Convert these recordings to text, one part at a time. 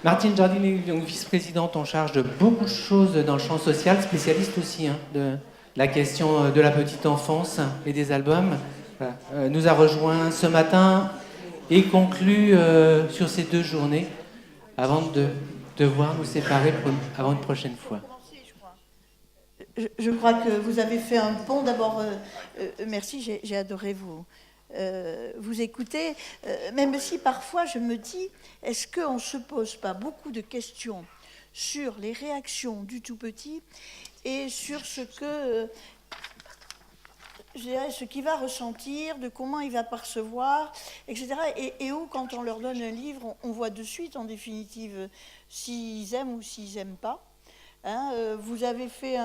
Martine Jardini, donc vice-présidente en charge de beaucoup de choses dans le champ social, spécialiste aussi de la question de la petite enfance et des albums, nous a rejoint ce matin et conclut sur ces 2 journées avant de devoir nous séparer avant une prochaine fois. Je crois que vous avez fait un pont. D'abord, merci, j'ai adoré vous écouter, même si parfois je me dis, est-ce qu'on ne se pose pas beaucoup de questions sur les réactions du tout petit et sur ce que, je dirais, ce qu'il va ressentir, de comment il va percevoir, etc. Et où, quand on leur donne un livre, on voit de suite, en définitive, s'ils aiment ou s'ils n'aiment pas. Vous avez fait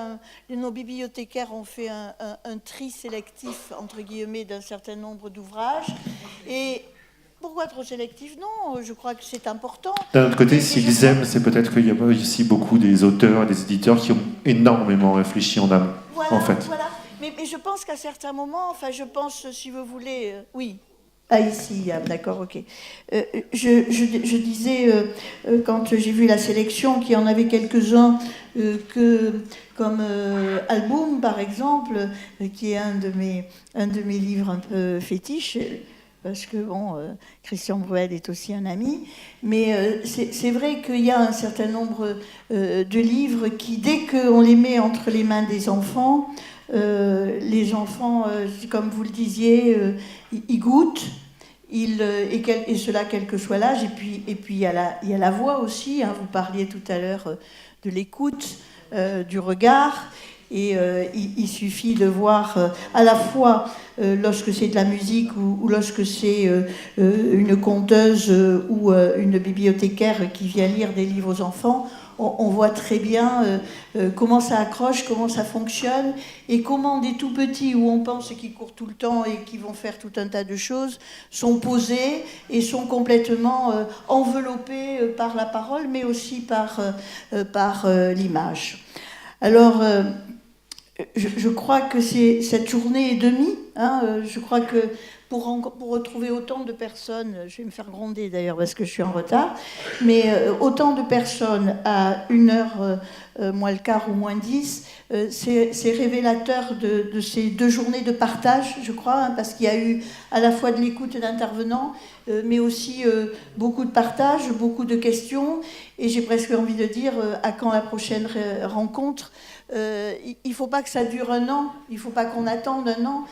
nos bibliothécaires ont fait un tri sélectif, entre guillemets, d'un certain nombre d'ouvrages. Et pourquoi trop sélectif? Non, je crois que c'est important. D'un autre côté, s'ils aiment, c'est peut-être qu'il y a aussi beaucoup des auteurs et des éditeurs qui ont énormément réfléchi en amont, en fait. Voilà. Mais je pense qu'à certains moments, je pense, si vous voulez, oui. Ah, ici, d'accord, ok. Je disais, quand j'ai vu la sélection, qu'il y en avait quelques-uns comme Album, par exemple, qui est un de mes livres un peu fétiches, parce que, Christian Bruel est aussi un ami, mais c'est vrai qu'il y a un certain nombre de livres qui, dès qu'on les met entre les mains des enfants, les enfants, comme vous le disiez, ils goûtent, et cela quel que soit l'âge, et puis il y a la voix aussi, vous parliez tout à l'heure de l'écoute, du regard, et il suffit de voir à la fois lorsque c'est de la musique ou lorsque c'est une conteuse ou une bibliothécaire qui vient lire des livres aux enfants, on voit très bien comment ça accroche, comment ça fonctionne, et comment des tout petits où on pense qu'ils courent tout le temps et qui vont faire tout un tas de choses sont posés et sont complètement enveloppés par la parole, mais aussi par l'image. Alors, je crois que c'est cette journée et demie. Je crois que pour retrouver autant de personnes, je vais me faire gronder d'ailleurs parce que je suis en retard, mais autant de personnes à 1h moins le quart ou moins 10, c'est révélateur de ces 2 journées de partage, je crois, parce qu'il y a eu à la fois de l'écoute d'intervenants, mais aussi beaucoup de partage, beaucoup de questions, et j'ai presque envie de dire à quand la prochaine rencontre. Il ne faut pas que ça dure 1 an, il ne faut pas qu'on attende 1 an,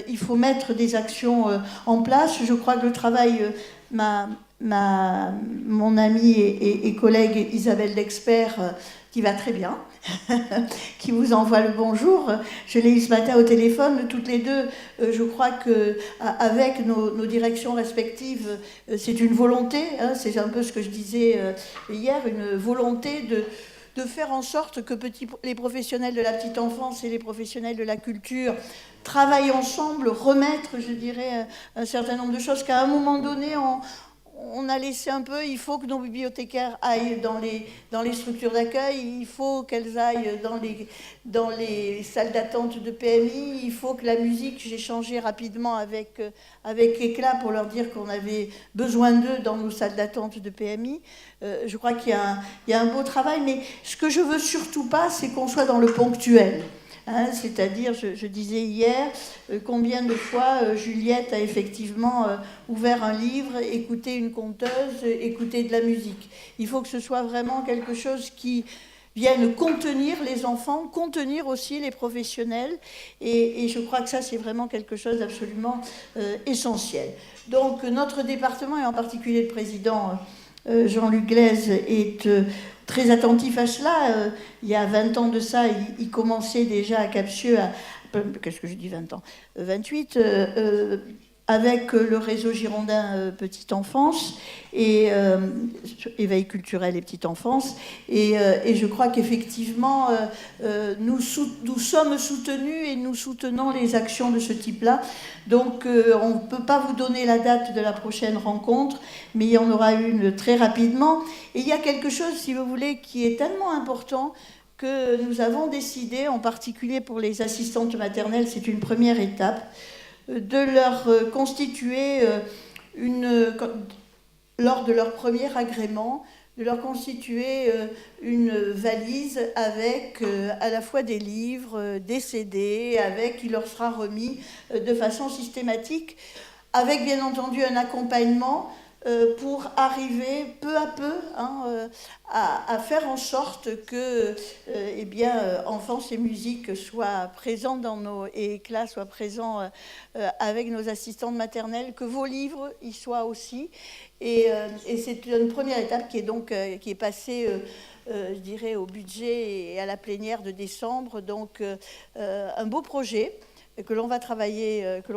il faut mettre des actions en place. Je crois que le travail, mon amie et collègue Isabelle Dexpert, qui va très bien, qui vous envoie le bonjour. Je l'ai eu ce matin au téléphone, toutes les deux. Je crois qu'avec nos directions respectives, c'est une volonté, c'est un peu ce que je disais hier, une volonté de faire en sorte que les professionnels de la petite enfance et les professionnels de la culture travaillent ensemble, remettre, je dirais, un certain nombre de choses qu'à un moment donné, on a laissé un peu. Il faut que nos bibliothécaires aillent dans les structures d'accueil, il faut qu'elles aillent dans les salles d'attente de PMI, il faut que la musique, j'ai changé rapidement avec éclat pour leur dire qu'on avait besoin d'eux dans nos salles d'attente de PMI. Je crois qu'il y a un beau travail, mais ce que je veux surtout pas, c'est qu'on soit dans le ponctuel. C'est-à-dire, je disais hier, combien de fois Juliette a effectivement ouvert un livre, écouté une conteuse, écouté de la musique. Il faut que ce soit vraiment quelque chose qui vienne contenir les enfants, contenir aussi les professionnels, et je crois que ça, c'est vraiment quelque chose d'absolument essentiel. Donc, notre département, et en particulier le président Jean-Luc Glaise, est très attentif à cela. Il y a 20 ans de ça, il commençait déjà à Captieux, qu'est-ce que je dis 20 ans 28, avec le réseau girondin Petite Enfance et éveil culturel et petite enfance. Et je crois qu'effectivement, nous sommes soutenus et nous soutenons les actions de ce type-là. Donc, on ne peut pas vous donner la date de la prochaine rencontre, mais il y en aura une très rapidement. Et il y a quelque chose, si vous voulez, qui est tellement important que nous avons décidé, en particulier pour les assistantes maternelles, c'est une première étape, de leur constituer lors de leur premier agrément, de leur constituer une valise avec à la fois des livres, des CD, qui leur sera remis de façon systématique, avec bien entendu un accompagnement pour arriver peu à peu à faire en sorte que enfance et musique soient présents et Éclat soient présents avec nos assistantes maternelles, que vos livres y soient aussi. Et c'est une première étape qui est passée, je dirais, au budget et à la plénière de décembre. Donc, un beau projet que l'on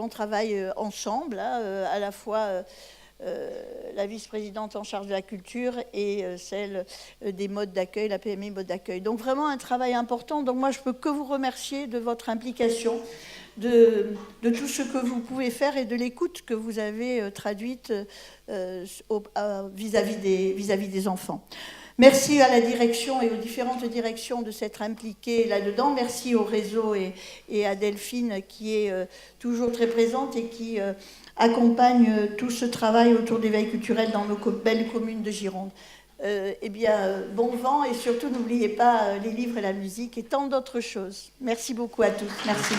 travaille ensemble, à la fois la vice-présidente en charge de la culture et celle des modes d'accueil, la PMI mode d'accueil. Donc vraiment un travail important. Donc moi, je peux que vous remercier de votre implication, de tout ce que vous pouvez faire et de l'écoute que vous avez traduite vis-à-vis des enfants. Merci à la direction et aux différentes directions de s'être impliquées là-dedans. Merci au réseau et à Delphine qui est toujours très présente et qui accompagne tout ce travail autour d'éveil culturel dans nos belles communes de Gironde. Bon vent et surtout n'oubliez pas les livres et la musique et tant d'autres choses. Merci beaucoup à tous. Merci.